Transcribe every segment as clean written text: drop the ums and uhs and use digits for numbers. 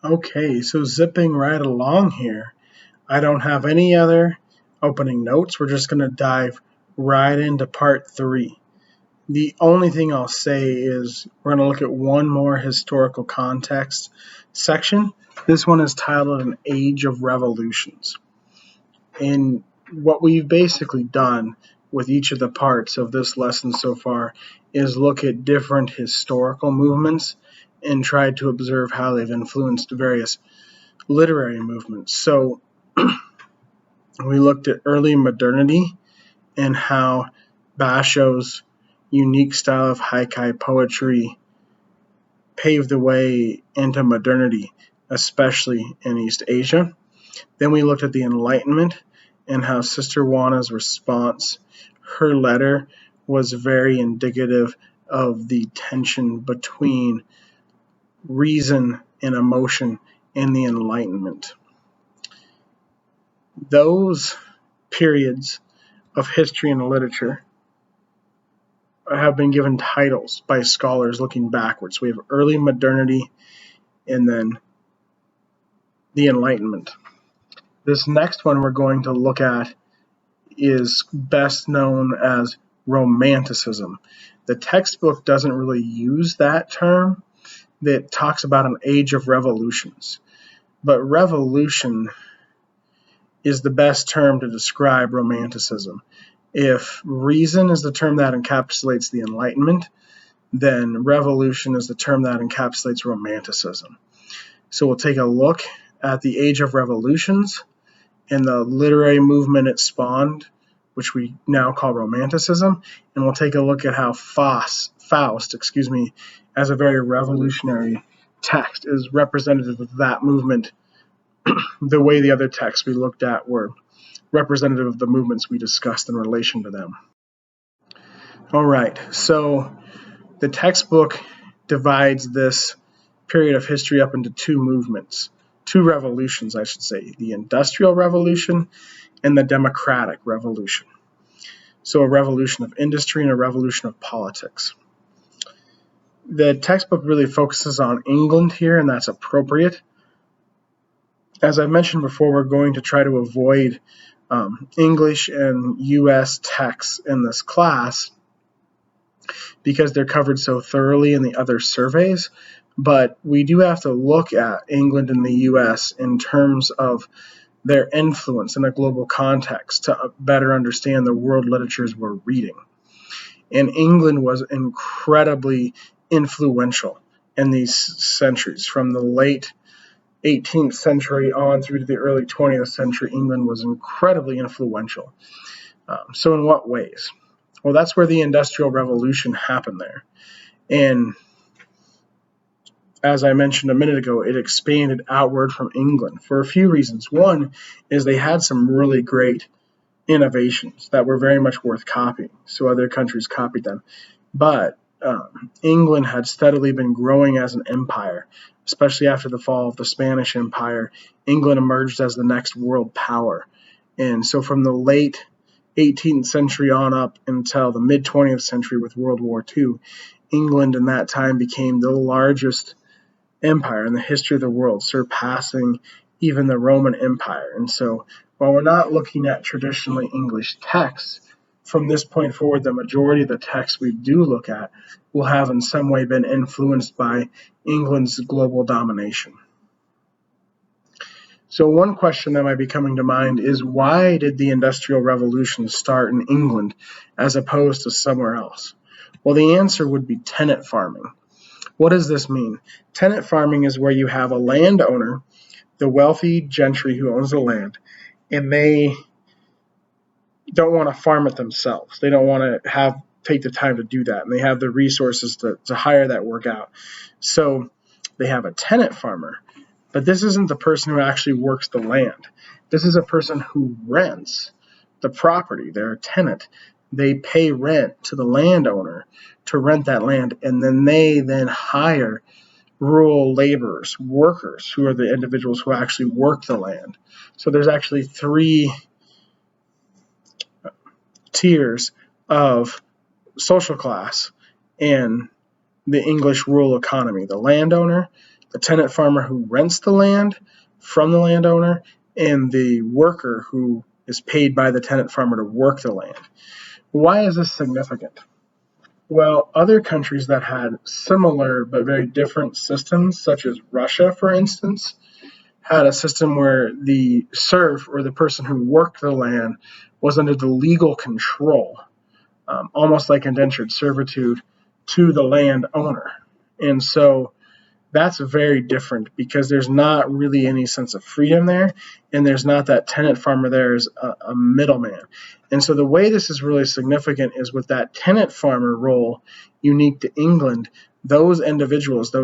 Okay, so zipping right along here, I don't have any other opening notes. We're just going to dive right into part three. The only thing I'll say is we're going to look at one more historical context section. This one is titled An Age of Revolutions. And what we've basically done with each of the parts of this lesson so far is look at different historical movements and try to observe how they've influenced various literary movements. So we looked at early modernity and how Basho's unique style of haikai poetry paved the way into modernity, especially in East Asia. Then we looked at the Enlightenment and how Sister Juana's response, her letter, was very indicative of the tension between reason and emotion in the Enlightenment. Those periods of history and literature have been given titles by scholars looking backwards. We have early modernity and then the Enlightenment. This next one we're going to look at is best known as Romanticism. The textbook doesn't really use that term. That talks about an age of revolutions. But revolution is the best term to describe Romanticism. If reason is the term that encapsulates the Enlightenment, then revolution is the term that encapsulates Romanticism. So we'll take a look at the Age of Revolutions and the literary movement it spawned, which we now call Romanticism, and we'll take a look at how Faust, as a very revolutionary text, is representative of that movement, the way the other texts we looked at were representative of the movements we discussed in relation to them. All right, so the textbook divides this period of history up into two movements, two revolutions, I should say, the Industrial Revolution and the Democratic Revolution. So a revolution of industry and a revolution of politics. The textbook really focuses on England here, and that's appropriate. As I mentioned before, we're going to try to avoid English and U.S. texts in this class because they're covered so thoroughly in the other surveys, but we do have to look at England and the U.S. in terms of their influence in a global context to better understand the world literatures we're reading. And England was incredibly influential in these centuries. From the late 18th century on through to the early 20th century, England was incredibly influential. So in what ways? Well, that's where the Industrial Revolution happened there. And as I mentioned a minute ago, it expanded outward from England for a few reasons. One is they had some really great innovations that were very much worth copying, so other countries copied them. But England had steadily been growing as an empire, especially after the fall of the Spanish Empire. England emerged as the next world power. And so from the late 18th century on up until the mid-20th century with World War II, England in that time became the largest empire in the history of the world, surpassing even the Roman Empire. And so while we're not looking at traditionally English texts, from this point forward, the majority of the texts we do look at will have in some way been influenced by England's global domination. So one question that might be coming to mind is, why did the Industrial Revolution start in England as opposed to somewhere else? Well, the answer would be tenant farming. What does this mean? Tenant farming is where you have a landowner, the wealthy gentry who owns the land, and they don't want to farm it themselves. They don't want to take the time to do that, and they have the resources to hire that work out. So they have a tenant farmer, but this isn't the person who actually works the land. This is a person who rents the property. They're a tenant. They pay rent to the landowner to rent that land, and then they hire rural laborers, workers, who are the individuals who actually work the land. So there's actually three tiers of social class in the English rural economy: the landowner, the tenant farmer who rents the land from the landowner, and the worker who is paid by the tenant farmer to work the land. Why is this significant? Well, other countries that had similar but very different systems, such as Russia, for instance, had a system where the serf, or the person who worked the land, was under the legal control, almost like indentured servitude, to the landowner. And so that's very different because there's not really any sense of freedom there, and there's not that tenant farmer there as a middleman. And so the way this is really significant is with that tenant farmer role unique to England, those individuals,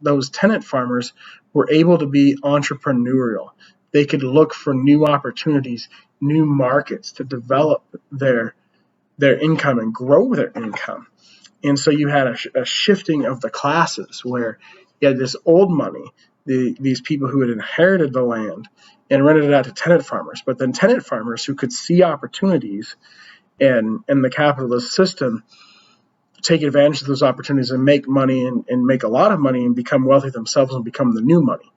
those tenant farmers, were able to be entrepreneurial. They could look for new opportunities, new markets to develop their income and grow their income. And so you had a shifting of the classes where you had this old money, these people who had inherited the land and rented it out to tenant farmers, but then tenant farmers who could see opportunities in the capitalist system take advantage of those opportunities and make money and make a lot of money and become wealthy themselves and become the new money.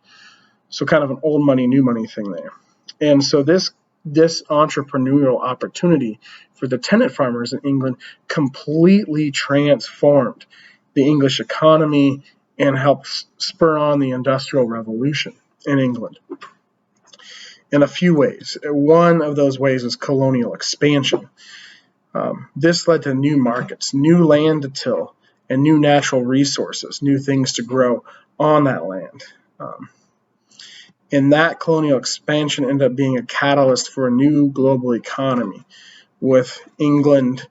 So kind of an old money, new money thing there. And so this entrepreneurial opportunity for the tenant farmers in England completely transformed the English economy and helped spur on the Industrial Revolution in England in a few ways. One of those ways is colonial expansion. This led to new markets, new land to till, and new natural resources, new things to grow on that land. And that colonial expansion ended up being a catalyst for a new global economy, with England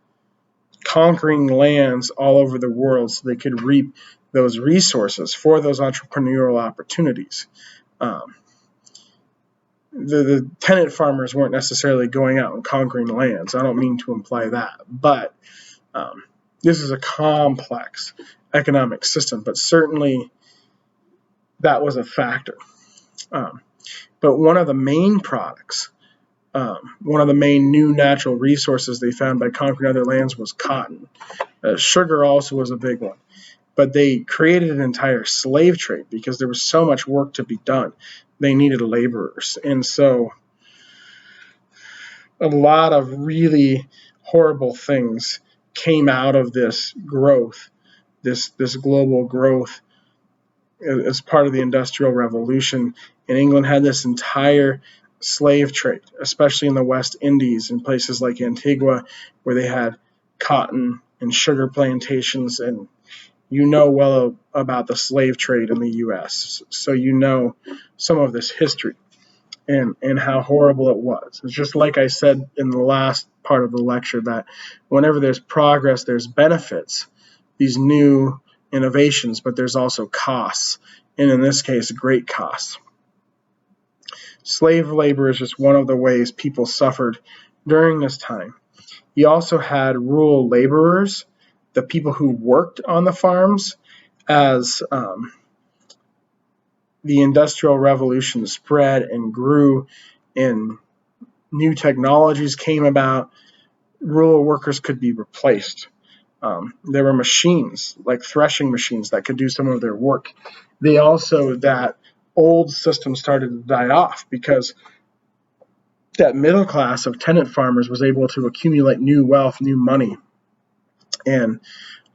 conquering lands all over the world so they could reap those resources for those entrepreneurial opportunities. The tenant farmers weren't necessarily going out and conquering lands. I don't mean to imply that, but this is a complex economic system, but certainly that was a factor. But one of the main products, one of the main new natural resources they found by conquering other lands was cotton. Sugar also was a big one. But they created an entire slave trade because there was so much work to be done. They needed laborers. And so a lot of really horrible things came out of this growth, this global growth as part of the Industrial Revolution. And England had this entire slave trade, especially in the West Indies and places like Antigua, where they had cotton and sugar plantations. And you know well about the slave trade in the U.S., so you know some of this history and how horrible it was. It's just like I said in the last part of the lecture, that whenever there's progress, there's benefits, these new innovations, but there's also costs, and in this case, great costs. Slave labor is just one of the ways people suffered during this time. You also had rural laborers, the people who worked on the farms. As the Industrial Revolution spread and grew and new technologies came about, rural workers could be replaced. There were machines, like threshing machines, that could do some of their work. That old system started to die off because that middle class of tenant farmers was able to accumulate new wealth, new money. And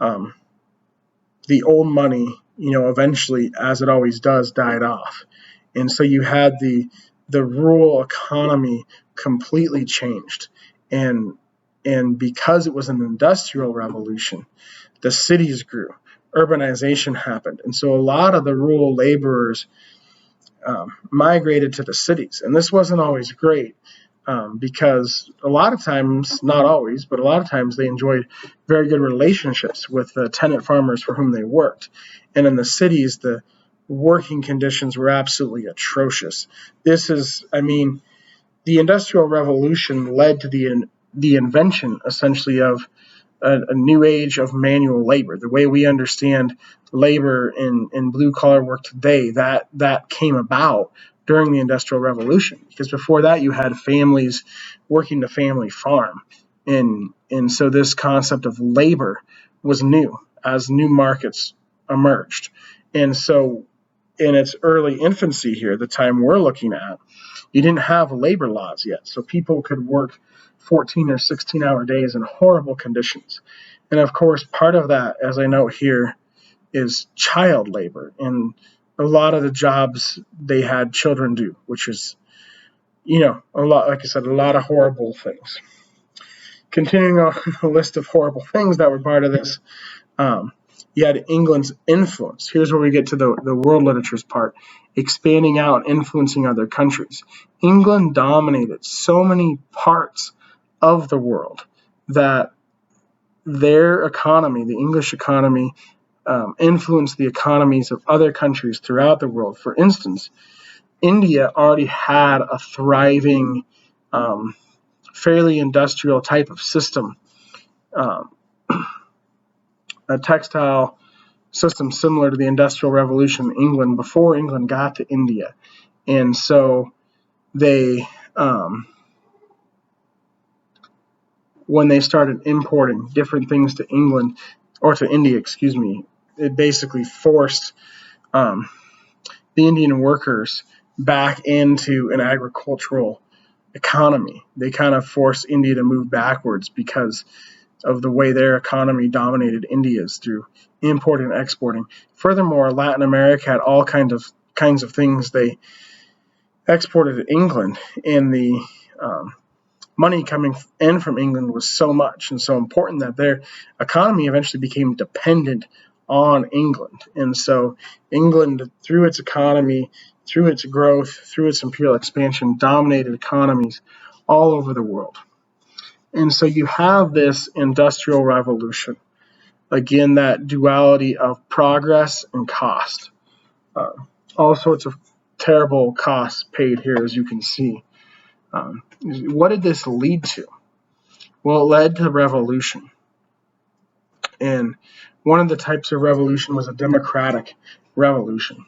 the old money, eventually, as it always does, died off. And so you had the rural economy completely changed. And because it was an industrial revolution, the cities grew, urbanization happened. And so a lot of the rural laborers migrated to the cities. And this wasn't always great because a lot of times, not always, but a lot of times they enjoyed very good relationships with the tenant farmers for whom they worked. And in the cities, the working conditions were absolutely atrocious. The Industrial Revolution led to the invention, essentially, of a new age of manual labor. The way we understand labor in blue-collar work today, that came about during the Industrial Revolution. Because before that, you had families working the family farm. And so this concept of labor was new as new markets emerged. And so in its early infancy here, the time we're looking at, you didn't have labor laws yet. So people could work 14 or 16-hour days in horrible conditions. And of course, part of that, as I note here, is child labor. And a lot of the jobs they had children do, which is, a lot, like I said, a lot of horrible things. Continuing on the list of horrible things that were part of this, you had England's influence. Here's where we get to the world literatures part, expanding out, influencing other countries. England dominated so many parts of the world that their economy, the English economy, influenced the economies of other countries throughout the world. For instance, India already had a thriving, fairly industrial type of system, a textile system similar to the Industrial Revolution in England before England got to India. And so they, when they started importing different things to England, or to India, it basically forced the Indian workers back into an agricultural economy. They kind of forced India to move backwards because of the way their economy dominated India's through importing and exporting. Furthermore, Latin America had all kinds of things they exported to England, and the money coming in from England was so much and so important that their economy eventually became dependent on England. And so England, through its economy, through its growth, through its imperial expansion, dominated economies all over the world. And so you have this industrial revolution. Again, that duality of progress and cost. All sorts of terrible costs paid here, as you can see. What did this lead to? Well, it led to revolution. And one of the types of revolution was a democratic revolution.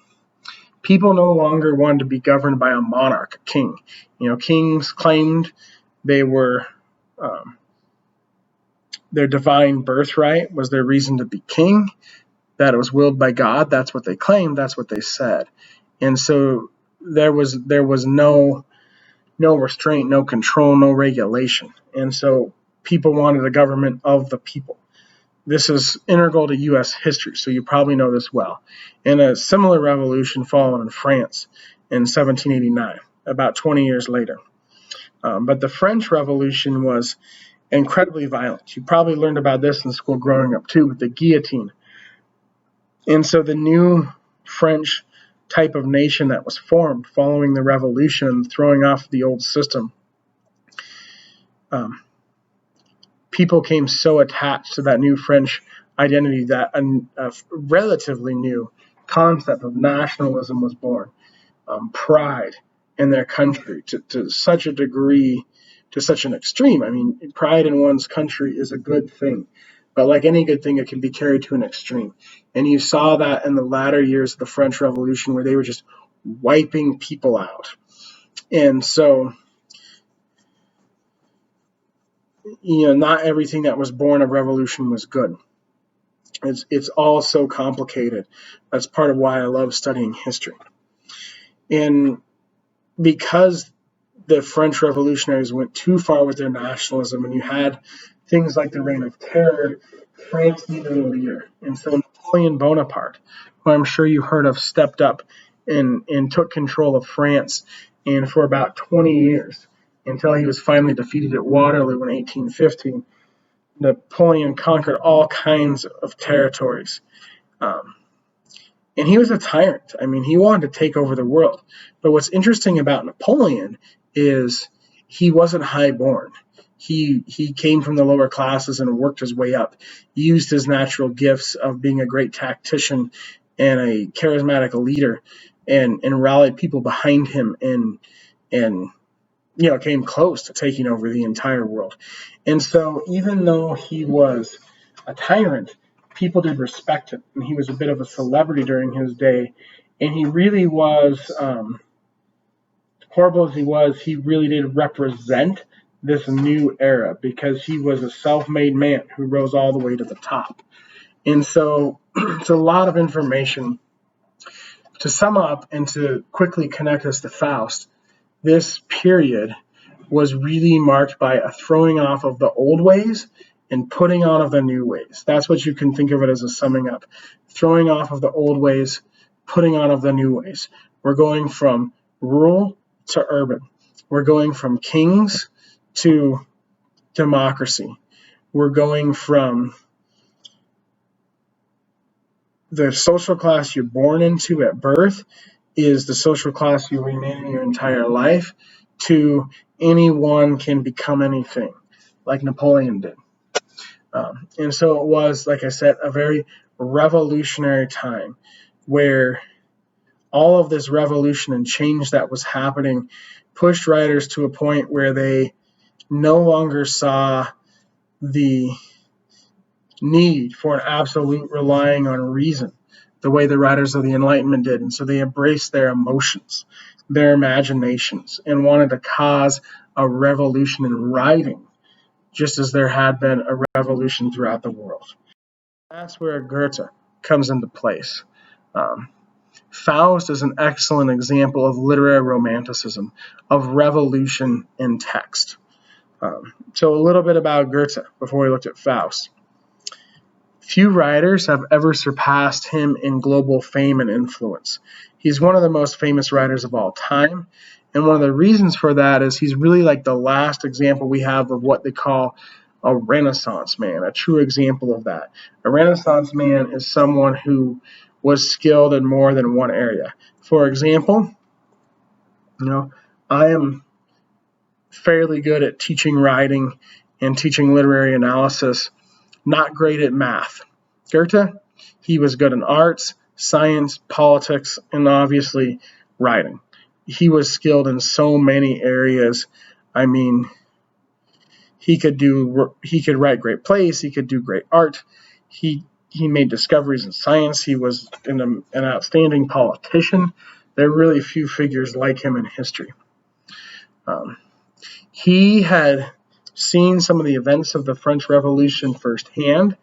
People no longer wanted to be governed by a monarch, a king. Kings claimed they were their divine birthright was their reason to be king, that it was willed by God. That's what they claimed. That's what they said. And so there was no restraint, no control, no regulation. And so people wanted a government of the people. This is integral to U.S. history, so you probably know this well. And a similar revolution followed in France in 1789, about 20 years later. But the French Revolution was incredibly violent. You probably learned about this in school growing up too, with the guillotine. And so the new French type of nation that was formed following the revolution, throwing off the old system, people came so attached to that new French identity that a relatively new concept of nationalism was born. Pride in their country to such a degree, to such an extreme. I mean, pride in one's country is a good thing, but like any good thing, it can be carried to an extreme. And you saw that in the latter years of the French Revolution, where they were just wiping people out. And so, not everything that was born of revolution was good. It's all so complicated. That's part of why I love studying history. And because the French revolutionaries went too far with their nationalism, and you had things like the Reign of Terror, France needed a leader. And so Napoleon Bonaparte, who I'm sure you heard of, stepped up and took control of France, and for about 20 years, until he was finally defeated at Waterloo in 1815. Napoleon conquered all kinds of territories. And he was a tyrant. I mean, he wanted to take over the world. But what's interesting about Napoleon is he wasn't highborn. He came from the lower classes and worked his way up, used his natural gifts of being a great tactician and a charismatic leader, and rallied people behind him, and came close to taking over the entire world. And so even though he was a tyrant, people did respect him, and he was a bit of a celebrity during his day. And he really was, horrible as he was, he really did represent this new era, because he was a self-made man who rose all the way to the top. And so it's a lot of information to sum up and to quickly connect us to Faust, this period was really marked by a throwing off of the old ways and putting on of the new ways. That's what you can think of it as a summing up. Throwing off of the old ways, putting on of the new ways. We're going from rural to urban. We're going from kings to democracy. We're going from the social class you're born into at birth is the social class you remain in your entire life to anyone can become anything, like Napoleon did. And so it was, like I said, a very revolutionary time where all of this revolution and change that was happening pushed writers to a point where they no longer saw the need for an absolute relying on reason the way the writers of the Enlightenment did. And so they embraced their emotions, their imaginations, and wanted to cause a revolution in writing, just as there had been a revolution throughout the world. That's where Goethe comes into place. Faust is an excellent example of literary romanticism, of revolution in text. So a little bit about Goethe before we looked at Faust. Few writers have ever surpassed him in global fame and influence. He's one of the most famous writers of all time, and one of the reasons for that is he's really like the last example we have of what they call a Renaissance man, a true example of that. A Renaissance man is someone who was skilled in more than one area. For example, I am fairly good at teaching writing and teaching literary analysis, not great at math. Goethe, he was good in arts, science, politics, and obviously writing. He was skilled in so many areas. I mean, he could write great plays, he could do great art, he made discoveries in science, he was an outstanding politician. There are really few figures like him in history. He had seen some of the events of the French Revolution firsthand,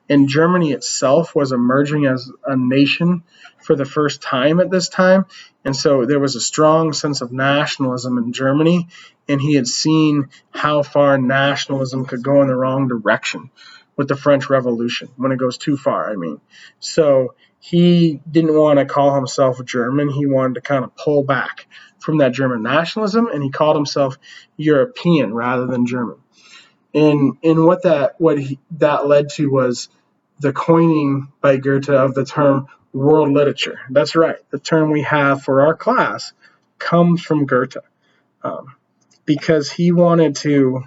and Germany itself was emerging as a nation for the first time at this time. And so there was a strong sense of nationalism in Germany, and he had seen how far nationalism could go in the wrong direction with the French Revolution, when it goes too far, I mean. So he didn't want to call himself German. He wanted to kind of pull back from that German nationalism, and he called himself European rather than German. And what that led to was the coining by Goethe of the term world literature. That's right. The term we have for our class comes from Goethe, because he wanted to,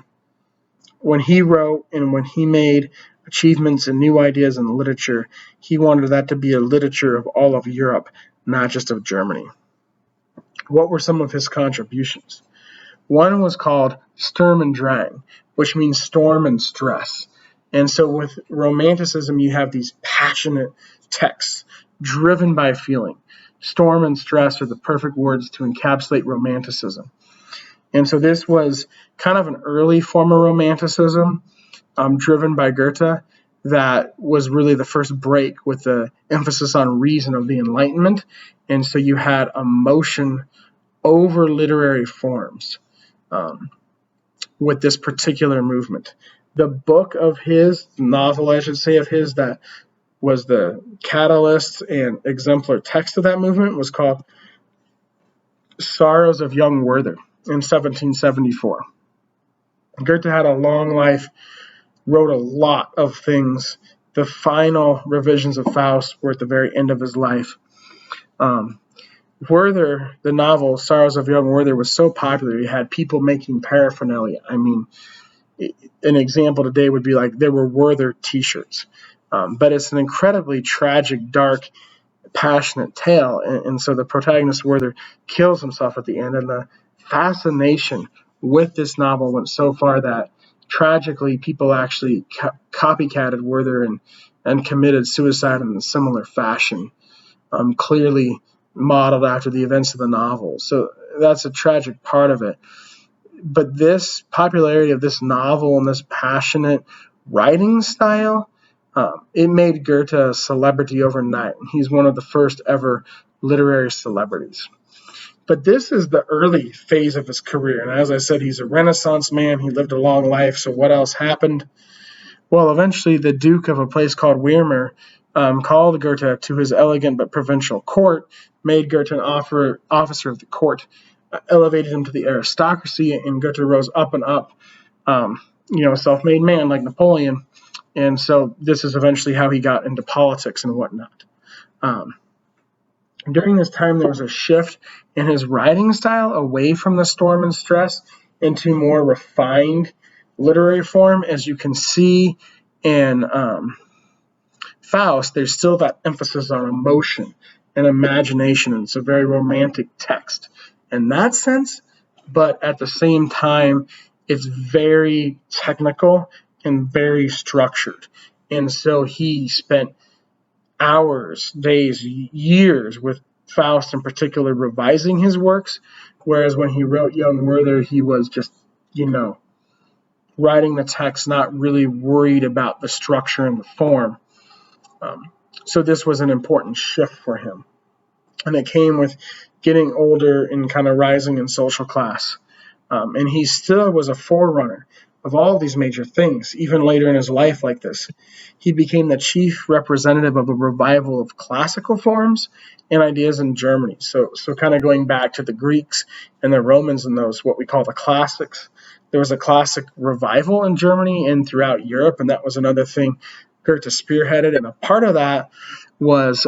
when he wrote and when he made achievements and new ideas in literature, he wanted that to be a literature of all of Europe, not just of Germany. What were some of his contributions? One was called Sturm und Drang, which means storm and stress. And so with Romanticism, you have these passionate texts driven by feeling. Storm and stress are the perfect words to encapsulate Romanticism. And so this was kind of an early form of Romanticism, driven by Goethe, that was really the first break with the emphasis on reason of the Enlightenment. And so you had emotion over literary forms with this particular movement. The book of his, novel I should say of his, that was the catalyst and exemplar text of that movement was called Sorrows of Young Werther in 1774. Goethe had a long life, wrote a lot of things. The final revisions of Faust were at the very end of his life. Werther, the novel Sorrows of Young Werther, was so popular, you had people making paraphernalia. I mean, an example today would be like there were Werther t-shirts. But it's an incredibly tragic, dark, passionate tale. And so the protagonist, Werther, kills himself at the end. And the fascination with this novel went so far that tragically people actually copycatted Werther and committed suicide in a similar fashion, clearly modeled after the events of the novel. So that's a tragic part of it. But this popularity of this novel and this passionate writing style, it made Goethe a celebrity overnight. He's one of the first ever literary celebrities. But this is the early phase of his career. And as I said, he's a Renaissance man. He lived a long life. So what else happened? Well, eventually the Duke of a place called Weimar called Goethe to his elegant but provincial court, made Goethe an officer of the court, elevated him to the aristocracy, and Goethe rose up and up, self-made man like Napoleon. And so this is eventually how he got into politics and whatnot. During this time, there was a shift in his writing style away from the storm and stress into more refined literary form. As you can see in Faust, there's still that emphasis on emotion and imagination, and it's a very romantic text in that sense, but at the same time, it's very technical and very structured. And so he spent hours, days, years with Faust in particular revising his works, whereas when he wrote Young Werther, he was just, writing the text, not really worried about the structure and the form. So this was an important shift for him. And it came with getting older and kind of rising in social class. And he still was a forerunner of all these major things, even later in his life like this. He became the chief representative of a revival of classical forms and ideas in Germany. So kind of going back to the Greeks and the Romans and those, what we call the classics. There was a classic revival in Germany and throughout Europe, and that was another thing Goethe spearheaded. And a part of that was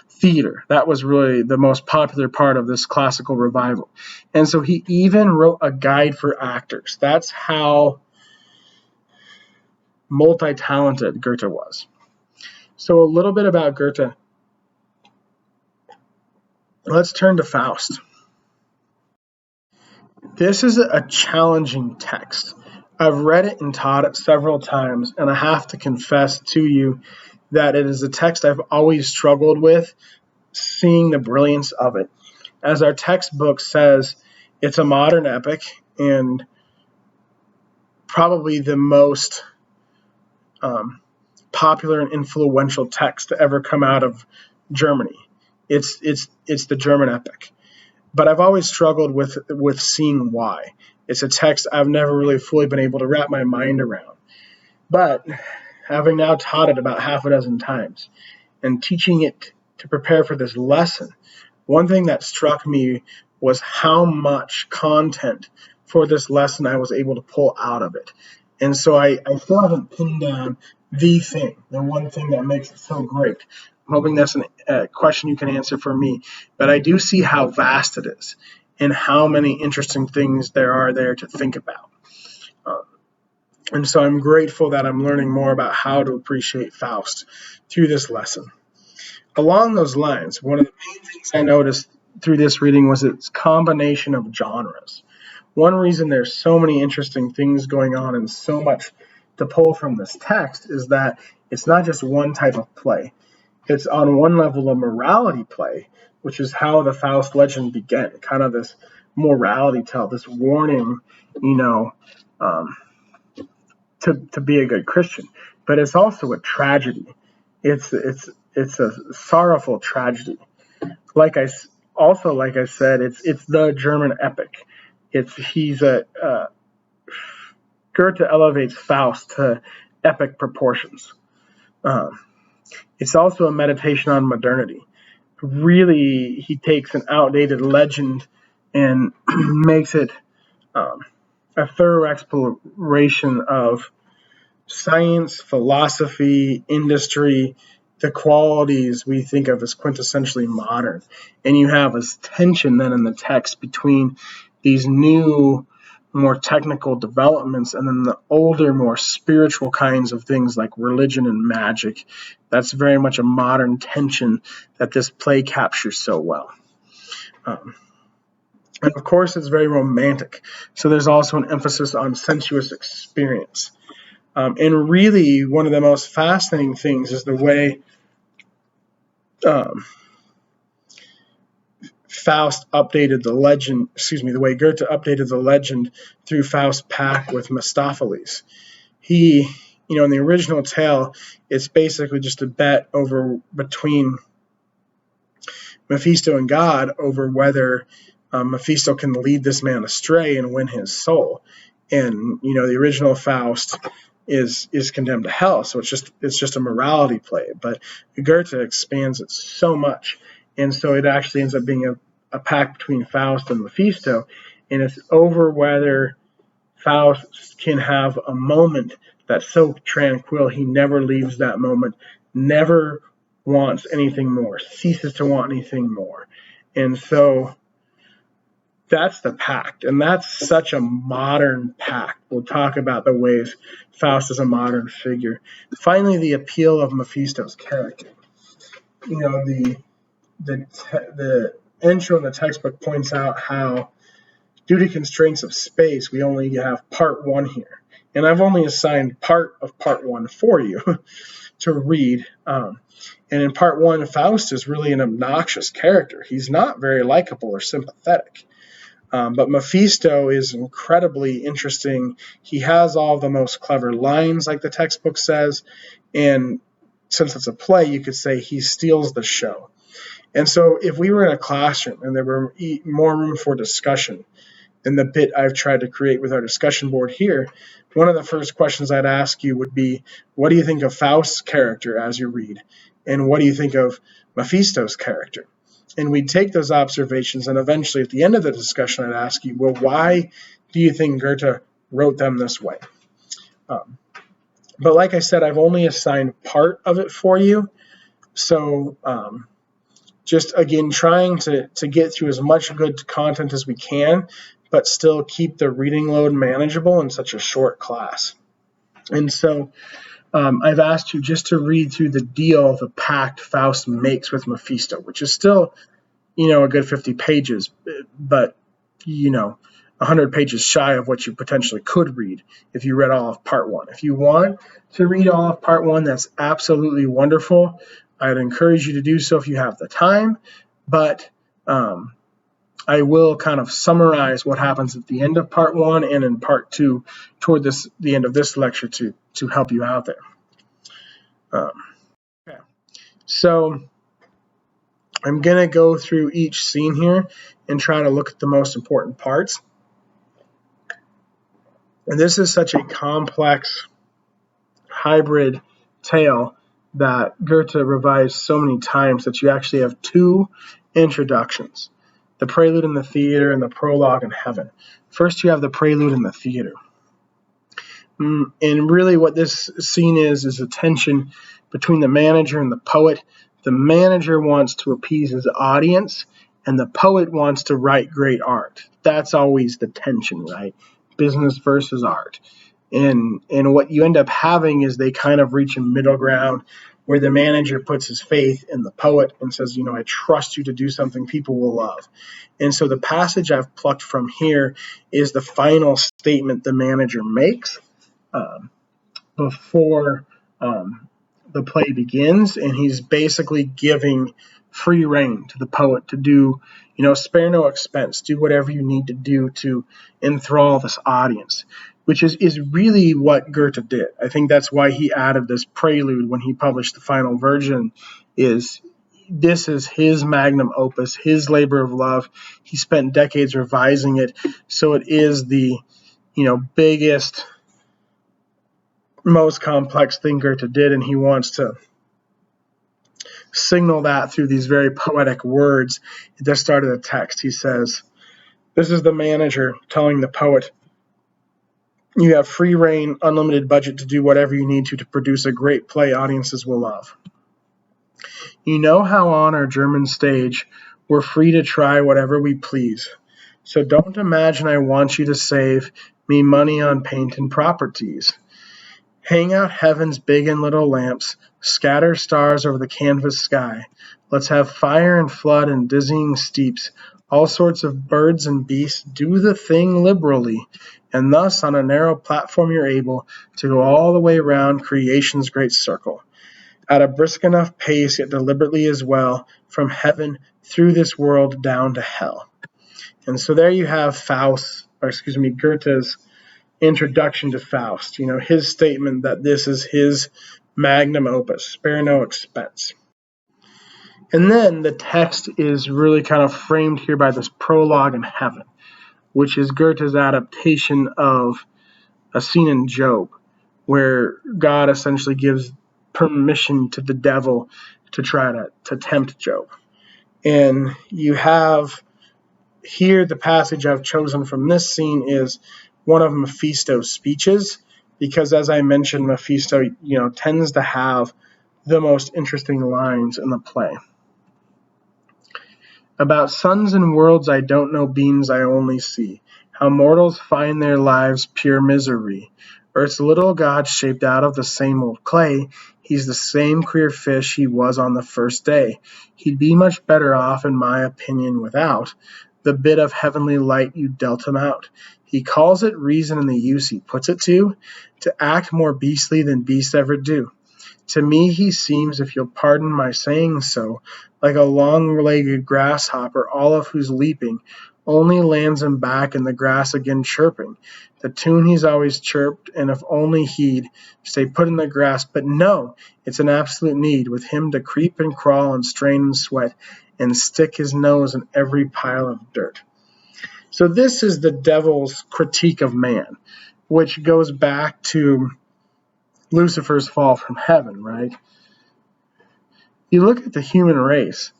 theater. That was really the most popular part of this classical revival. And so he even wrote a guide for actors. That's how multi-talented Goethe was. So a little bit about Goethe. Let's turn to Faust. This is a challenging text. I've read it and taught it several times, and I have to confess to you that it is a text I've always struggled with, seeing the brilliance of it. As our textbook says, it's a modern epic and probably the most popular and influential text to ever come out of Germany. It's the German epic. But I've always struggled with seeing why. It's a text I've never really fully been able to wrap my mind around. But having now taught it about half a dozen times and teaching it to prepare for this lesson, one thing that struck me was how much content for this lesson I was able to pull out of it. And so I still haven't pinned down the one thing that makes it so great. I'm hoping that's a question you can answer for me. But I do see how vast it is and how many interesting things there are there to think about. And so I'm grateful that I'm learning more about how to appreciate Faust through this lesson. Along those lines, one of the main things I noticed through this reading was its combination of genres. One reason there's so many interesting things going on and so much to pull from this text is that it's not just one type of play. It's on one level a morality play, which is how the Faust legend began, kind of this morality tale, this warning, to be a good Christian. But it's also a tragedy. It's a sorrowful tragedy. Like I said, it's the German epic. Goethe elevates Faust to epic proportions. It's also a meditation on modernity. Really, he takes an outdated legend and makes it a thorough exploration of science, philosophy, industry, the qualities we think of as quintessentially modern. And you have this tension then in the text between these new, more technical developments and then the older, more spiritual kinds of things like religion and magic. That's very much a modern tension that this play captures so well. And of course, it's very romantic. So there's also an emphasis on sensuous experience. And really, one of the most fascinating things is the way Faust updated the legend, the way Goethe updated the legend through Faust's pact with Mephistopheles. He, in the original tale, it's basically just a bet between Mephisto and God over whether Mephisto can lead this man astray and win his soul. And the original Faust is condemned to hell, so it's just a morality play. But Goethe expands it so much, and so it actually ends up being a pact between Faust and Mephisto, and it's over whether Faust can have a moment that's so tranquil he never leaves that moment, never wants anything more, ceases to want anything more. And so that's the pact, and that's such a modern pact. We'll talk about the ways Faust is a modern figure. Finally, the appeal of Mephisto's character. The intro in the textbook points out how, due to constraints of space, we only have part one here. And I've only assigned part of part one for you to read. And in part one, Faust is really an obnoxious character. He's not very likable or sympathetic. But Mephisto is incredibly interesting. He has all the most clever lines, like the textbook says. And since it's a play, you could say he steals the show. And so if we were in a classroom and there were more room for discussion than the bit I've tried to create with our discussion board here, one of the first questions I'd ask you would be, what do you think of Faust's character as you read? And what do you think of Mephisto's character? And we'd take those observations, and eventually at the end of the discussion, I'd ask you, well, why do you think Goethe wrote them this way? But like I said, I've only assigned part of it for you. So just, again, trying to get through as much good content as we can, but still keep the reading load manageable in such a short class. And so I've asked you just to read through the deal, the pact Faust makes with Mephisto, which is still, a good 50 pages, but, 100 pages shy of what you potentially could read if you read all of part one. If you want to read all of part one, that's absolutely wonderful. I'd encourage you to do so if you have the time, but I will kind of summarize what happens at the end of part one and in part two toward the end of this lecture to help you out there. Okay. So I'm going to go through each scene here and try to look at the most important parts. And this is such a complex hybrid tale that Goethe revised so many times that you actually have two introductions, the prelude in the theater and the prologue in heaven. First, you have the prelude in the theater. And really what this scene is a tension between the manager and the poet. The manager wants to appease his audience, and the poet wants to write great art. That's always the tension, right? Business versus art. And what you end up having is they kind of reach a middle ground where the manager puts his faith in the poet and says, I trust you to do something people will love. And so the passage I've plucked from here is the final statement the manager makes before the play begins, and he's basically giving free rein to the poet to do, spare no expense, do whatever you need to do to enthrall this audience, which is really what Goethe did. I think that's why he added this prelude when he published the final version. This is his magnum opus, his labor of love. He spent decades revising it, so it is the biggest, most complex thing Goethe did, and he wants to signal that through these very poetic words. At the start of the text, he says, this is the manager telling the poet, you have free reign, unlimited budget to do whatever you need to produce a great play audiences will love. You know how on our German stage we're free to try whatever we please. So don't imagine I want you to save me money on paint and properties. Hang out heaven's big and little lamps, scatter stars over the canvas sky. Let's have fire and flood and dizzying steeps, all sorts of birds and beasts. Do the thing liberally, and thus on a narrow platform you're able to go all the way around creation's great circle. At a brisk enough pace, yet deliberately as well, from heaven through this world down to hell. And so there you have Goethe's introduction to Faust, his statement that this is his magnum opus, spare no expense. And then the text is really kind of framed here by this prologue in heaven, which is Goethe's adaptation of a scene in Job, where God essentially gives permission to the devil to try to tempt Job. And you have here the passage I've chosen from this scene is one of Mephisto's speeches, because as I mentioned, Mephisto, tends to have the most interesting lines in the play. About suns and worlds I don't know, beings I only see, how mortals find their lives pure misery. Earth's little God shaped out of the same old clay, he's the same queer fish he was on the first day. He'd be much better off, in my opinion, without the bit of heavenly light you dealt him out. He calls it reason in the use he puts it to act more beastly than beasts ever do. To me he seems, if you'll pardon my saying so, like a long-legged grasshopper, all of whose leaping only lands him back in the grass again chirping, the tune he's always chirped, and if only he'd stay put in the grass. But no, it's an absolute need with him to creep and crawl and strain and sweat and stick his nose in every pile of dirt. So this is the devil's critique of man, which goes back to Lucifer's fall from heaven, right? You look at the human race.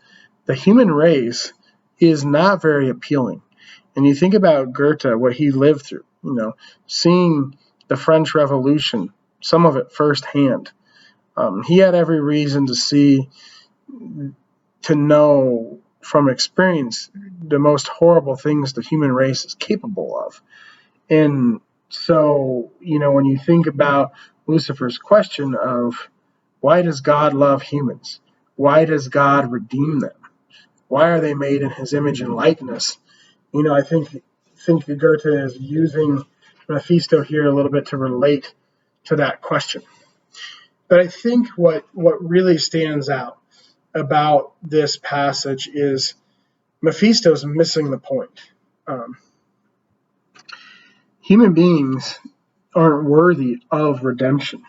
The human race is not very appealing. And you think about Goethe, what he lived through, seeing the French Revolution, some of it firsthand. He had every reason to know from experience the most horrible things the human race is capable of. And so, when you think about Lucifer's question of why does God love humans? Why does God redeem them? Why are they made in his image and likeness? I think Goethe is using Mephisto here a little bit to relate to that question. But I think what really stands out about this passage is Mephisto's missing the point. Human beings aren't worthy of redemption.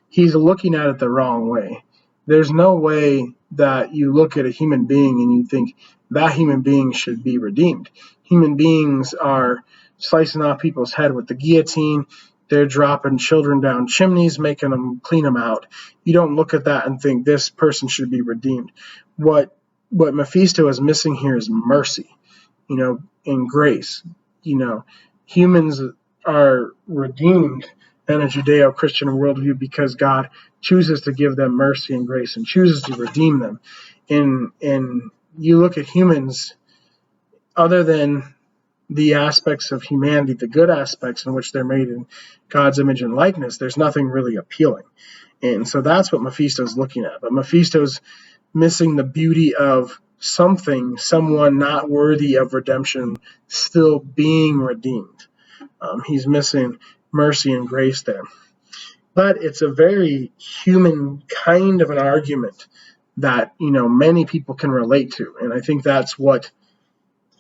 He's looking at it the wrong way. There's no way that you look at a human being and you think that human being should be redeemed. Human beings are slicing off people's head with the guillotine. They're dropping children down chimneys, making them clean them out. You don't look at that and think this person should be redeemed. What Mephisto is missing here is mercy, and grace. Humans are redeemed in a Judeo-Christian worldview because God chooses to give them mercy and grace and chooses to redeem them. And you look at humans, other than the aspects of humanity, the good aspects in which they're made in God's image and likeness, there's nothing really appealing. And so that's what Mephisto's looking at. But Mephisto's missing the beauty of someone not worthy of redemption still being redeemed. He's missing mercy and grace there. But it's a very human kind of an argument that, many people can relate to. And I think that's what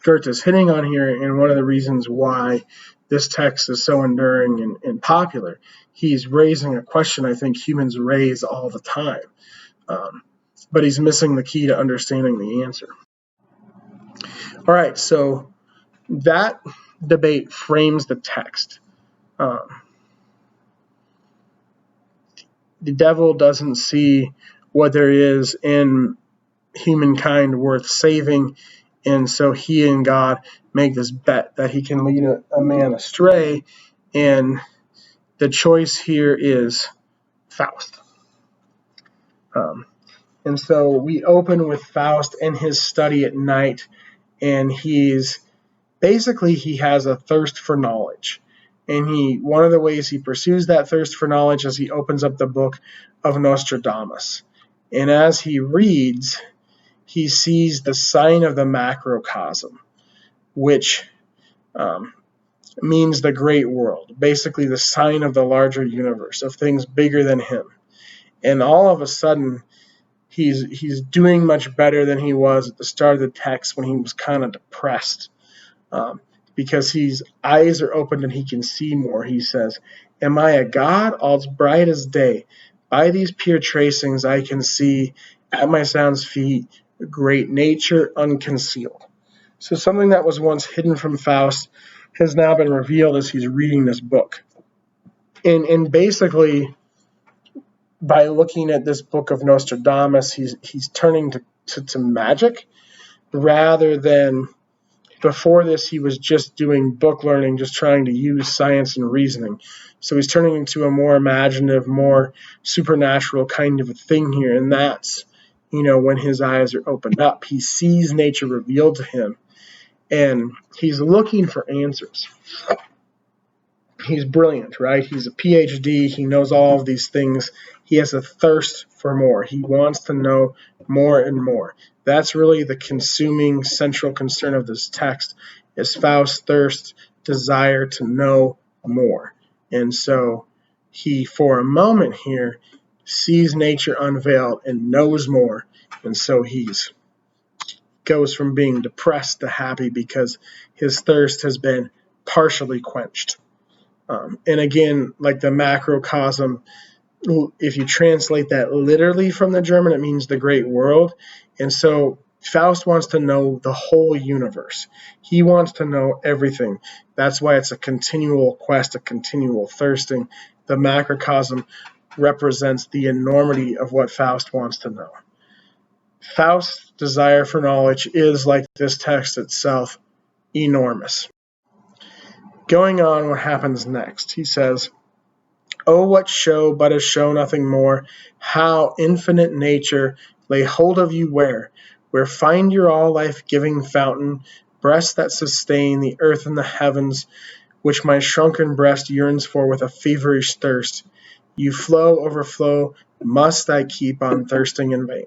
Goethe is hitting on here, and one of the reasons why this text is so enduring and popular. He's raising a question I think humans raise all the time. But he's missing the key to understanding the answer. All right, so that debate frames the text. The devil doesn't see what there is in humankind worth saving, and so he and God make this bet that he can lead a man astray, and the choice here is Faust. And so we open with Faust in his study at night, and he has a thirst for knowledge. And one of the ways he pursues that thirst for knowledge is he opens up the book of Nostradamus. And as he reads, he sees the sign of the macrocosm, which means the great world, basically the sign of the larger universe, of things bigger than him. And all of a sudden, he's doing much better than he was at the start of the text when he was kind of depressed. Because his eyes are opened and he can see more. He says, "Am I a god? All's bright as day. By these pure tracings I can see At my sound's feet, great nature unconcealed. So something that was once hidden from Faust has now been revealed as he's reading this book. And basically, by looking at this book of Nostradamus, he's turning to magic rather than before this he was just doing book learning, just trying to use science and reasoning. So he's turning into a more imaginative, more supernatural kind of a thing here, and that's, when his eyes are opened up, he sees nature revealed to him, and he's looking for answers. He's brilliant, right? He's a PhD. He knows all of these things. He has a thirst for more. He wants to know more and more. That's really the consuming central concern of this text, is Faust's thirst, desire to know more. And so he, for a moment here, sees nature unveiled and knows more. And so he's goes from being depressed to happy because his thirst has been partially quenched. And again, like the macrocosm, if you translate that literally from the German, it means the great world. And so Faust wants to know the whole universe. He wants to know everything. That's why it's a continual quest, a continual thirsting. The macrocosm represents the enormity of what Faust wants to know. Faust's desire for knowledge is, like this text itself, enormous. Going on, what happens next? He says, "Oh, what show, but a show, nothing more, how infinite nature lay hold of you where find your all life-giving fountain, breasts that sustain the earth and the heavens, which my shrunken breast yearns for with a feverish thirst. You flow, overflow, must I keep on thirsting in vain?"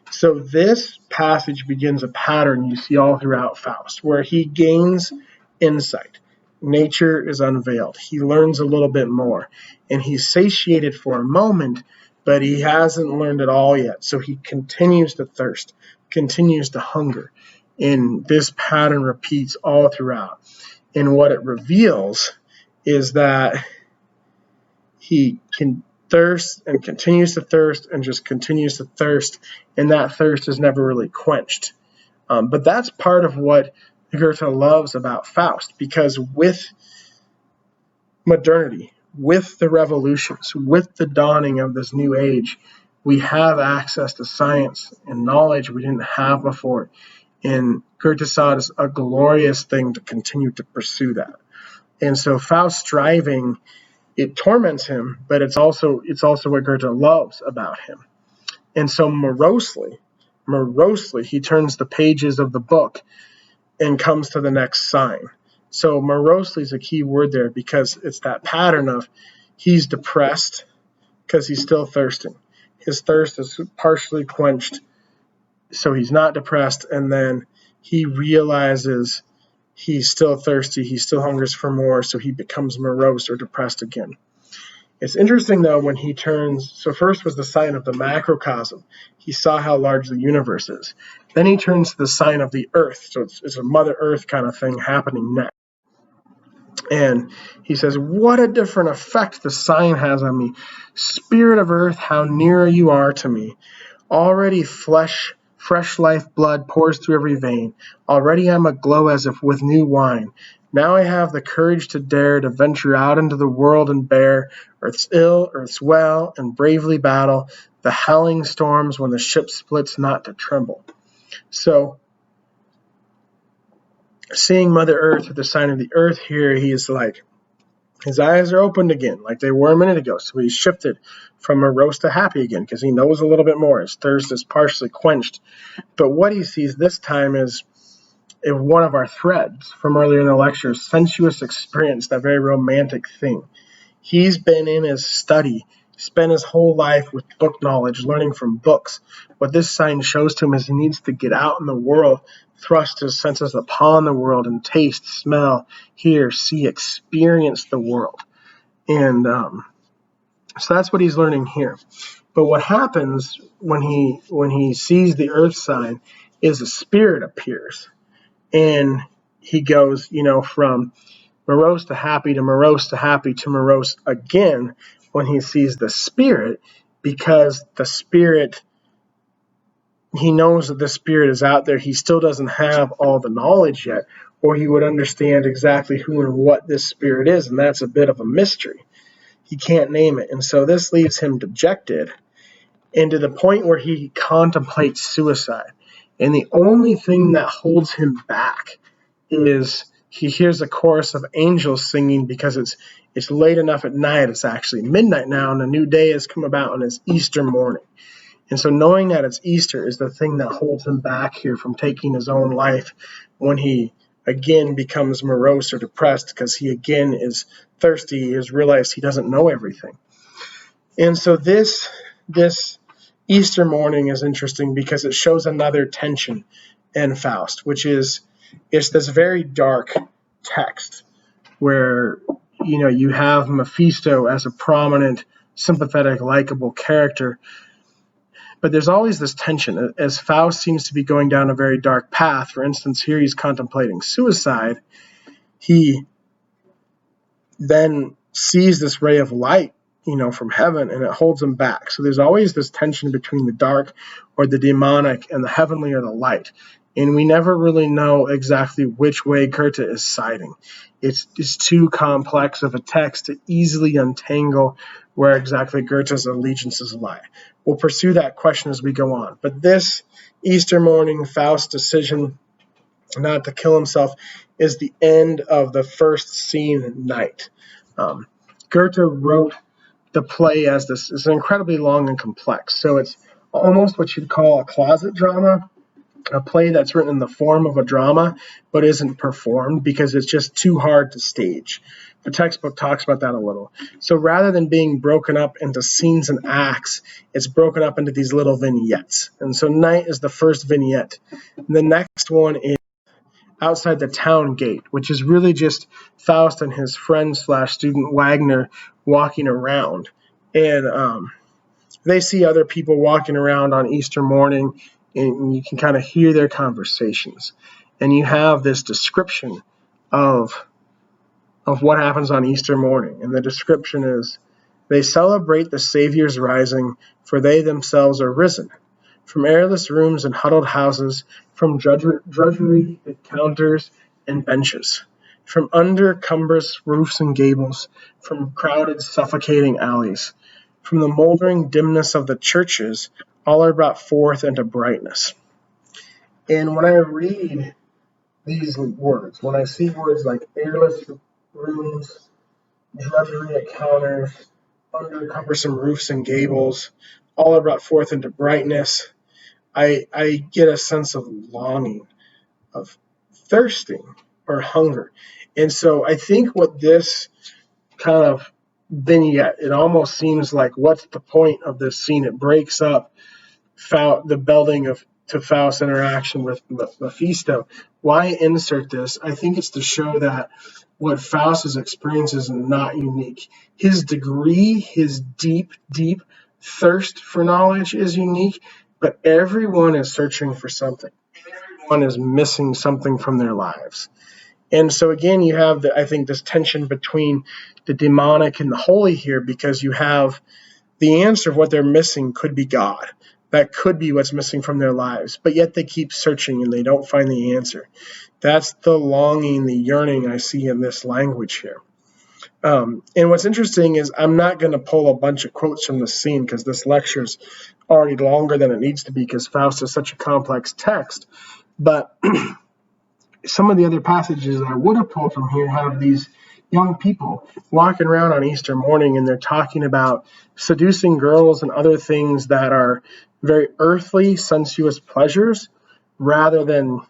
So this passage begins a pattern you see all throughout Faust, where he gains insight. Nature is unveiled. He learns a little bit more, and he's satiated for a moment, but he hasn't learned it all yet. So he continues to thirst, continues to hunger, and this pattern repeats all throughout. And what it reveals is that he can thirst and continues to thirst and just continues to thirst, and that thirst is never really quenched. But that's part of what Goethe loves about Faust, because with modernity, with the revolutions, with the dawning of this new age, we have access to science and knowledge we didn't have before. And Goethe saw it as a glorious thing to continue to pursue that. And so Faust's striving, it torments him, but it's also what Goethe loves about him. And so morosely, he turns the pages of the book and comes to the next sign. So morosely is a key word there, because it's that pattern of he's depressed because he's still thirsting. His thirst is partially quenched, so he's not depressed, and then he realizes he's still thirsty, he still hungers for more, so he becomes morose or depressed again. It's interesting, though, when he turns, so first was the sign of the macrocosm. He saw how large the universe is. Then he turns to the sign of the earth. So it's a Mother Earth kind of thing happening next. And he says, "What a different effect the sign has on me. Spirit of earth, how near you are to me. Already fresh life blood pours through every vein. Already I'm aglow as if with new wine. Now I have the courage to dare to venture out into the world and bear earth's ill, earth's well, and bravely battle the howling storms when the ship splits not to tremble." So, seeing Mother Earth with the sign of the earth here, he's like, his eyes are opened again, like they were a minute ago. So he's shifted from morose to happy again, because he knows a little bit more. His thirst is partially quenched. But what he sees this time is one of our threads from earlier in the lecture, sensuous experience, that very romantic thing. He's been in his study, spent his whole life with book knowledge, learning from books. What this sign shows to him is he needs to get out in the world, thrust his senses upon the world, and taste, smell, hear, see, experience the world. And so that's what he's learning here. But what happens when he sees the earth sign is a spirit appears. And he goes, from morose to happy to morose to happy to morose again when he sees the spirit, because the spirit he knows that the spirit is out there. He still doesn't have all the knowledge yet, or he would understand exactly who and what this spirit is, and that's a bit of a mystery. He can't name it, and so this leaves him dejected, and to the point where he contemplates suicide. And the only thing that holds him back is he hears a chorus of angels singing, because it's late enough at night. It's actually midnight now, and a new day has come about, and it's Easter morning. And so knowing that it's Easter is the thing that holds him back here from taking his own life when he again becomes morose or depressed, because he again is thirsty. He has realized he doesn't know everything. And so this Easter morning is interesting because it shows another tension in Faust, which is it's this very dark text where you have Mephisto as a prominent, sympathetic, likable character, but there's always this tension as Faust seems to be going down a very dark path. For instance, here he's contemplating suicide. He then sees this ray of light, from heaven, and it holds him back. So there's always this tension between the dark or the demonic and the heavenly or the light. And we never really know exactly which way Goethe is siding. It's too complex of a text to easily untangle where exactly Goethe's allegiances lie. We'll pursue that question as we go on. But this Easter morning, Faust's decision not to kill himself is the end of the first scene, Night. Goethe wrote the play as this is incredibly long and complex. So it's almost what you'd call a closet drama, a play that's written in the form of a drama but isn't performed because it's just too hard to stage. The textbook talks about that a little. So rather than being broken up into scenes and acts, it's broken up into these little vignettes. And so Night is the first vignette. And the next one is outside the town gate, which is really just Faust and his friend / student Wagner walking around. And they see other people walking around on Easter morning, and you can kind of hear their conversations. And you have this description of what happens on Easter morning. And the description is, they celebrate the Savior's rising, for they themselves are risen. From airless rooms and huddled houses, from drudgery at counters and benches, from under cumbrous roofs and gables, from crowded, suffocating alleys, from the moldering dimness of the churches, all are brought forth into brightness. And when I read these words, when I see words like airless rooms, drudgery at counters, under cumbersome roofs and gables, all are brought forth into brightness, I get a sense of longing, of thirsting or hunger. And so I think what this kind of vignette, it almost seems like, what's the point of this scene? It breaks up the building to Faust's interaction with Mephisto. Why insert this? I think it's to show that what Faust's experience is not unique. His degree, his deep, deep thirst for knowledge is unique, but everyone is searching for something. Everyone is missing something from their lives. And so again, you have, I think, this tension between the demonic and the holy here, because you have the answer of what they're missing could be God. That could be what's missing from their lives, but yet they keep searching and they don't find the answer. That's the longing, the yearning I see in this language here. And what's interesting is I'm not going to pull a bunch of quotes from this scene because this lecture is already longer than it needs to be because Faust is such a complex text. But some of the other passages I would have pulled from here have these young people walking around on Easter morning, and they're talking about seducing girls and other things that are very earthly, sensuous pleasures rather than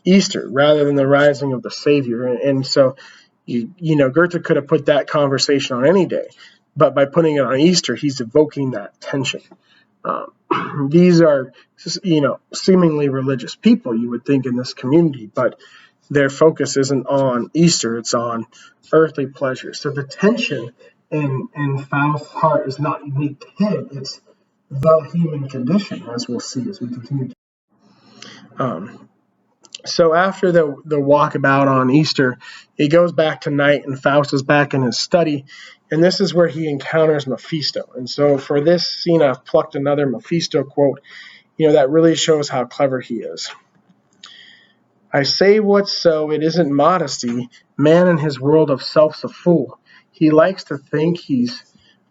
Easter, rather than the rising of the Savior. And so, Goethe could have put that conversation on any day, but by putting it on Easter, he's evoking that tension. These are, seemingly religious people, you would think, in this community, but their focus isn't on Easter, it's on earthly pleasure. So the tension in Faust's heart is not unique to him, it's the human condition, as we'll see as we continue. So after the walkabout on Easter, he goes back to Night, and Faust is back in his study, and this is where he encounters Mephisto. And so for this scene, I've plucked another Mephisto quote, That really shows how clever he is. I say what's so, it isn't modesty. Man in his world of self's a fool. He likes to think he's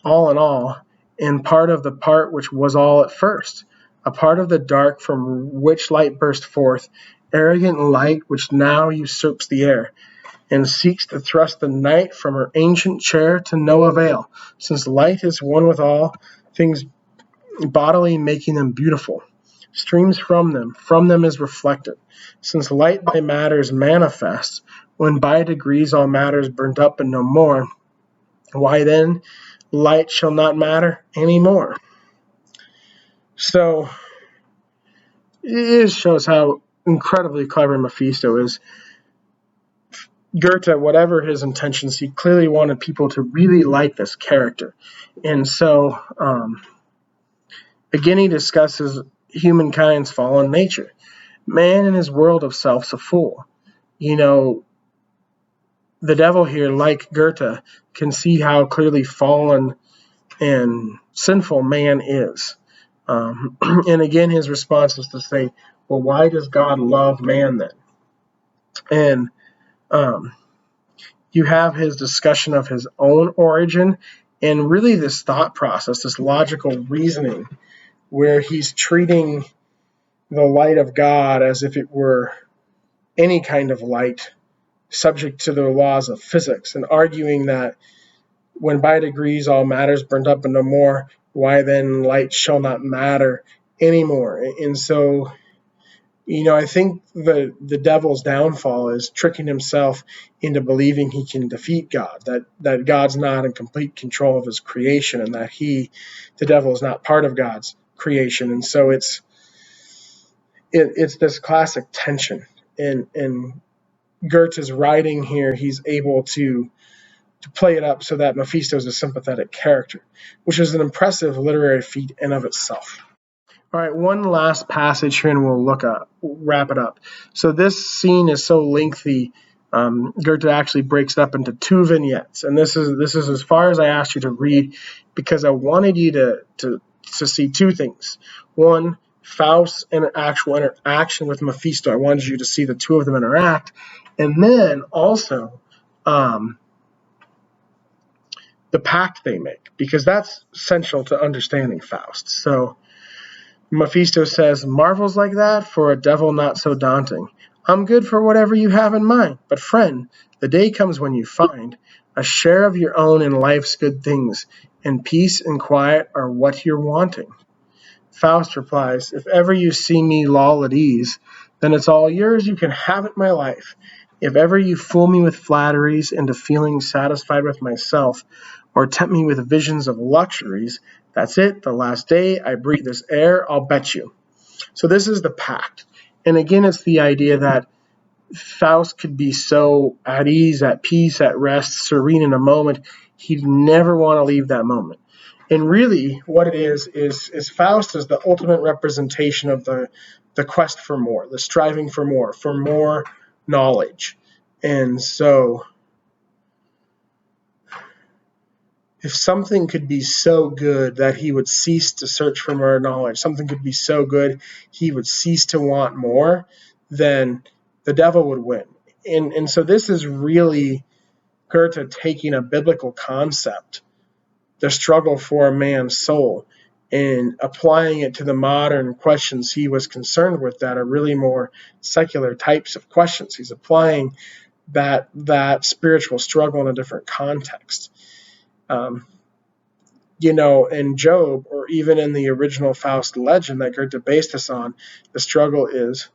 all in all, and part of the part which was all at first, a part of the dark from which light burst forth, arrogant light which now usurps the air, and seeks to thrust the night from her ancient chair to no avail, since light is one with all things bodily, making them beautiful, streams from them is reflected. Since light by matter is manifest, when by degrees all matter is burnt up and no more, why then light shall not matter any more. So it shows how incredibly clever Mephisto is. Goethe, whatever his intentions, he clearly wanted people to really like this character. And so, again, he discusses humankind's fallen nature. Man in his world of self's a fool. The devil here, like Goethe, can see how clearly fallen and sinful man is. And again, his response is to say, well, why does God love man then? And you have his discussion of his own origin and really this thought process, this logical reasoning, where he's treating the light of God as if it were any kind of light subject to the laws of physics, and arguing that when by degrees all matter is burnt up and no more, why then light shall not matter anymore. And so, I think the devil's downfall is tricking himself into believing he can defeat God, that God's not in complete control of his creation, and that the devil, is not part of God's creation. And so it's this classic tension. In Goethe's writing here, he's able to play it up so that Mephisto is a sympathetic character, which is an impressive literary feat in of itself. All right, one last passage here, and we'll wrap it up. So this scene is so lengthy, Goethe actually breaks it up into 2 vignettes, and this is as far as I asked you to read, because I wanted you to see 2 things. One, Faust's actual interaction with Mephisto. I wanted you to see the 2 of them interact, and then also the pact they make, because that's essential to understanding Faust. So Mephisto says, marvels like that for a devil not so daunting. I'm good for whatever you have in mind, but friend, the day comes when you find a share of your own in life's good things, and peace and quiet are what you're wanting. Faust replies, if ever you see me loll at ease, then it's all yours, you can have it, my life. If ever you fool me with flatteries into feeling satisfied with myself, or tempt me with visions of luxuries, that's it, the last day I breathe this air, I'll bet you. So this is the pact. And again, it's the idea that Faust could be so at ease, at peace, at rest, serene in a moment, he'd never want to leave that moment. And really, what it is Faust is the ultimate representation of the quest for more, the striving for more knowledge. And so, if something could be so good that he would cease to search for more knowledge, something could be so good he would cease to want more, then the devil would win. And so this is really Goethe taking a biblical concept, the struggle for a man's soul, and applying it to the modern questions he was concerned with that are really more secular types of questions. He's applying that spiritual struggle in a different context. In Job, or even in the original Faust legend that Goethe based this on, the struggle is,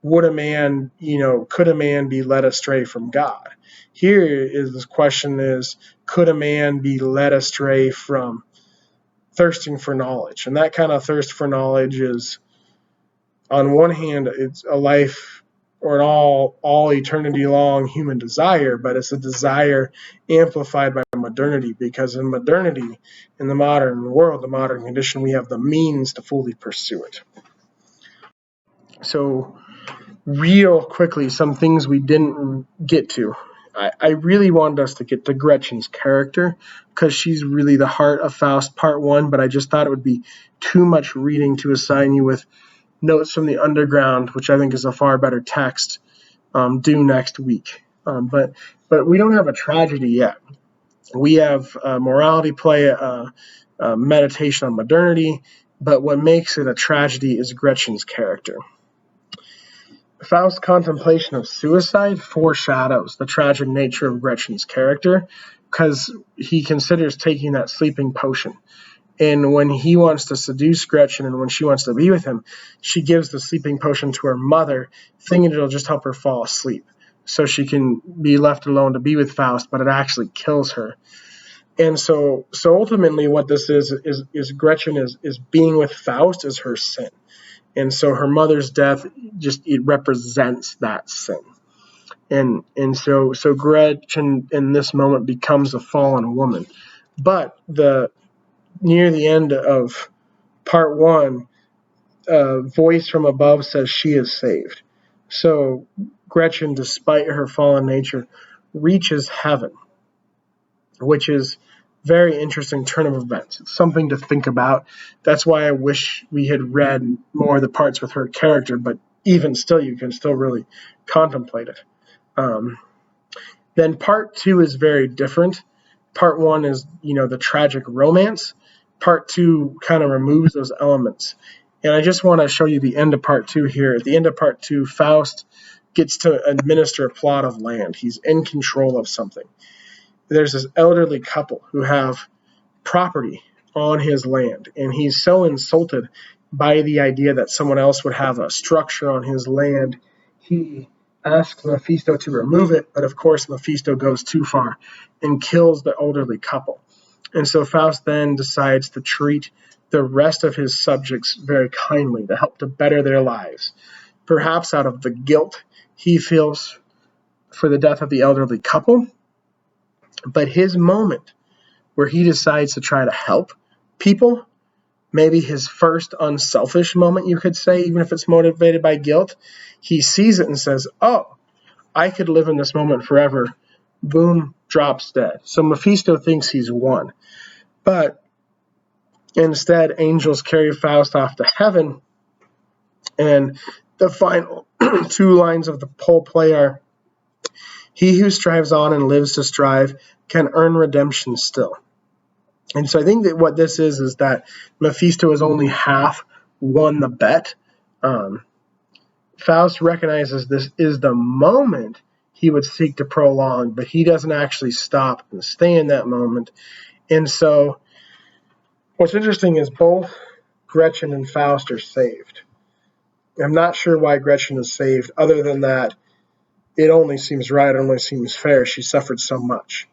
could a man be led astray from God? Here is this question is, could a man be led astray from thirsting for knowledge? And that kind of thirst for knowledge is, on one hand, it's a life or an all eternity long human desire, but it's a desire amplified by modernity, because in modernity, in the modern world, the modern condition, we have the means to fully pursue it. So real quickly, some things we didn't get to. I really wanted us to get to Gretchen's character because she's really the heart of Faust Part 1, but I just thought it would be too much reading to assign you with Notes from the Underground, which I think is a far better text, due next week. But we don't have a tragedy yet. We have morality play, meditation on modernity, but what makes it a tragedy is Gretchen's character. Faust's contemplation of suicide foreshadows the tragic nature of Gretchen's character because he considers taking that sleeping potion. And when he wants to seduce Gretchen and when she wants to be with him, she gives the sleeping potion to her mother, thinking it'll just help her fall asleep so she can be left alone to be with Faust, but it actually kills her. And so ultimately what this is Gretchen is being with Faust is her sin. And so her mother's death it represents that sin. And so Gretchen in this moment becomes a fallen woman. But near the end of Part 1, a voice from above says she is saved. So Gretchen, despite her fallen nature, reaches heaven, which is very interesting turn of events. It's something to think about. That's why I wish we had read more of the parts with her character, but even still, you can still really contemplate it. Then Part 2 is very different. Part 1 is, the tragic romance. Part 2 kind of removes those elements. And I just want to show you the end of Part 2 here. At the end of Part 2, Faust gets to administer a plot of land. He's in control of something. There's this elderly couple who have property on his land, and he's so insulted by the idea that someone else would have a structure on his land. He asks Mephisto to remove it, but of course Mephisto goes too far and kills the elderly couple. And so Faust then decides to treat the rest of his subjects very kindly to help to better their lives, perhaps out of the guilt he feels for the death of the elderly couple. But his moment where he decides to try to help people, maybe his first unselfish moment, you could say, even if it's motivated by guilt, he sees it and says, oh, I could live in this moment forever. Boom, drops dead. So Mephisto thinks he's won. But instead, angels carry Faust off to heaven. And the final 2 lines of the whole play are, he who strives on and lives to strive can earn redemption still. And so I think that what this is that Mephisto has only half won the bet. Faust recognizes this is the moment he would seek to prolong, but he doesn't actually stop and stay in that moment. And so what's interesting is both Gretchen and Faust are saved. I'm not sure why Gretchen is saved, other than that it only seems right, it only seems fair. She suffered so much.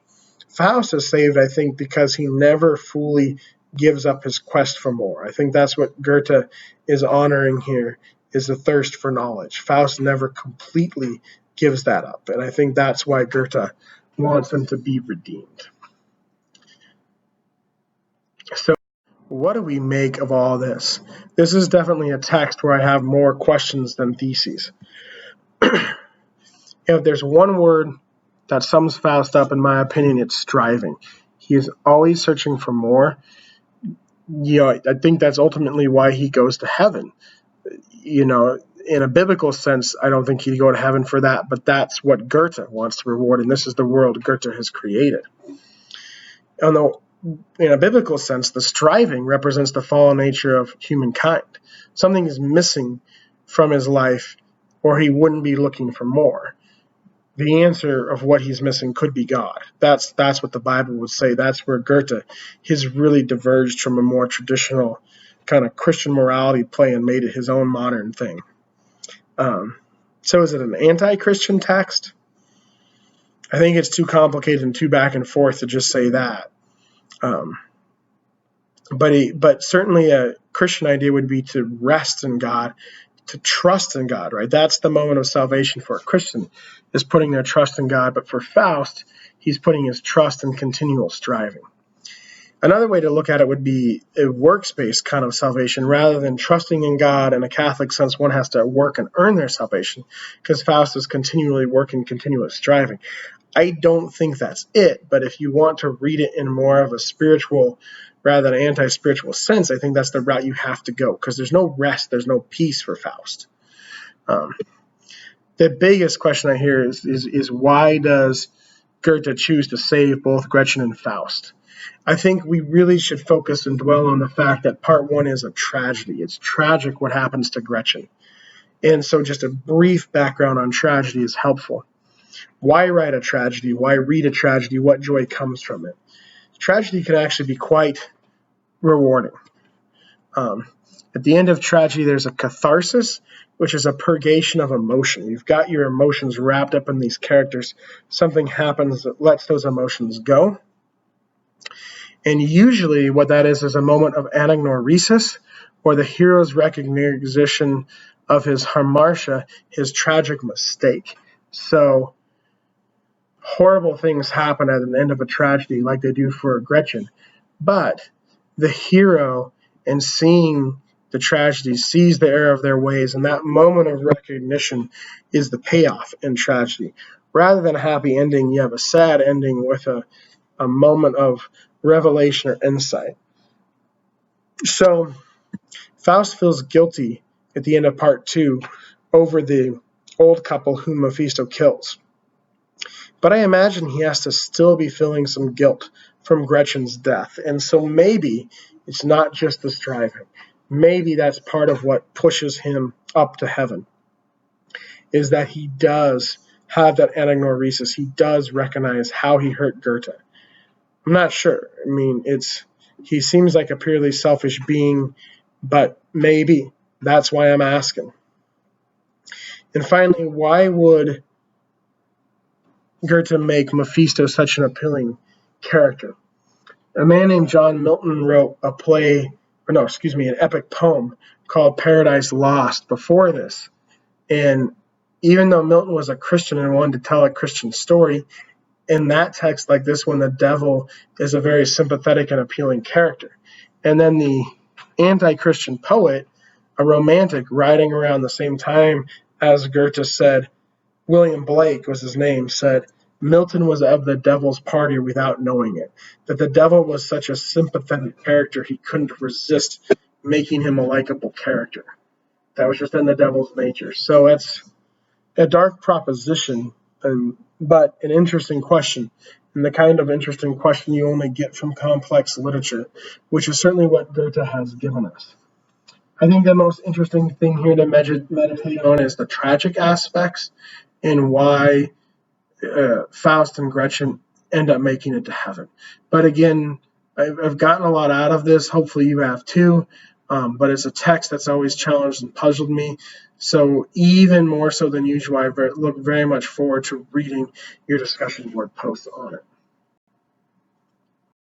Faust is saved, I think, because he never fully gives up his quest for more. I think that's what Goethe is honoring here, is the thirst for knowledge. Faust never completely gives that up, and I think that's why Goethe wants him to be redeemed. So what do we make of all this? This is definitely a text where I have more questions than theses. If there's one word that sums Faust up, in my opinion, it's striving. He is always searching for more. I think that's ultimately why he goes to heaven. In a biblical sense, I don't think he'd go to heaven for that, but that's what Goethe wants to reward, and this is the world Goethe has created. Although, in a biblical sense, the striving represents the fallen nature of humankind. Something is missing from his life, or he wouldn't be looking for more. The answer of what he's missing could be God. That's what the Bible would say. That's where Goethe has really diverged from a more traditional kind of Christian morality play and made it his own modern thing. So is it an anti-Christian text? I think it's too complicated and too back and forth to just say that. But certainly a Christian idea would be to rest in God, to trust in God, right? That's the moment of salvation for a Christian, is putting their trust in God. But for Faust, he's putting his trust in continual striving. Another way to look at it would be a works-based kind of salvation rather than trusting in God in a Catholic sense. One has to work and earn their salvation because Faust is continually working, continuous striving. I don't think that's it, but if you want to read it in more of a spiritual rather than anti-spiritual sense, I think that's the route you have to go because there's no rest, there's no peace for Faust. The biggest question I hear is why does Goethe choose to save both Gretchen and Faust? I think we really should focus and dwell on the fact that part one is a tragedy. It's tragic what happens to Gretchen. And so just a brief background on tragedy is helpful. Why write a tragedy? Why read a tragedy? What joy comes from it? Tragedy can actually be quite rewarding. At the end of tragedy, there's a catharsis, which is a purgation of emotion. You've got your emotions wrapped up in these characters. Something happens that lets those emotions go. And usually what that is a moment of anagnoresis, or the hero's recognition of his hamartia, his tragic mistake. So horrible things happen at the end of a tragedy like they do for Gretchen. But the hero, in seeing the tragedy, sees the error of their ways, and that moment of recognition is the payoff in tragedy. Rather than a happy ending, you have a sad ending with a moment of revelation or insight. So Faust feels guilty at the end of part two over the old couple whom Mephisto kills. But I imagine he has to still be feeling some guilt from Gretchen's death. And so maybe it's not just the striving. Maybe that's part of what pushes him up to heaven, is that he does have that anagnoresis. He does recognize how he hurt Goethe. I'm not sure. I mean, he seems like a purely selfish being, but maybe that's why I'm asking. And finally, why would Goethe make Mephisto such an appealing character? A man named John Milton wrote an epic poem called Paradise Lost before this. And even though Milton was a Christian and wanted to tell a Christian story, in that text, like this one, the devil is a very sympathetic and appealing character. And then the anti-Christian poet, a romantic writing around the same time as Goethe said, William Blake was his name, said Milton was of the devil's party without knowing it. That the devil was such a sympathetic character, he couldn't resist making him a likable character. That was just in the devil's nature. So it's a dark proposition, but an interesting question, and the kind of interesting question you only get from complex literature, which is certainly what Goethe has given us. I think the most interesting thing here to meditate on is the tragic aspects and why Faust and Gretchen end up making it to heaven. But again, I've gotten a lot out of this. Hopefully you have too. But it's a text that's always challenged and puzzled me. So even more so than usual, I look very much forward to reading your discussion board posts on it.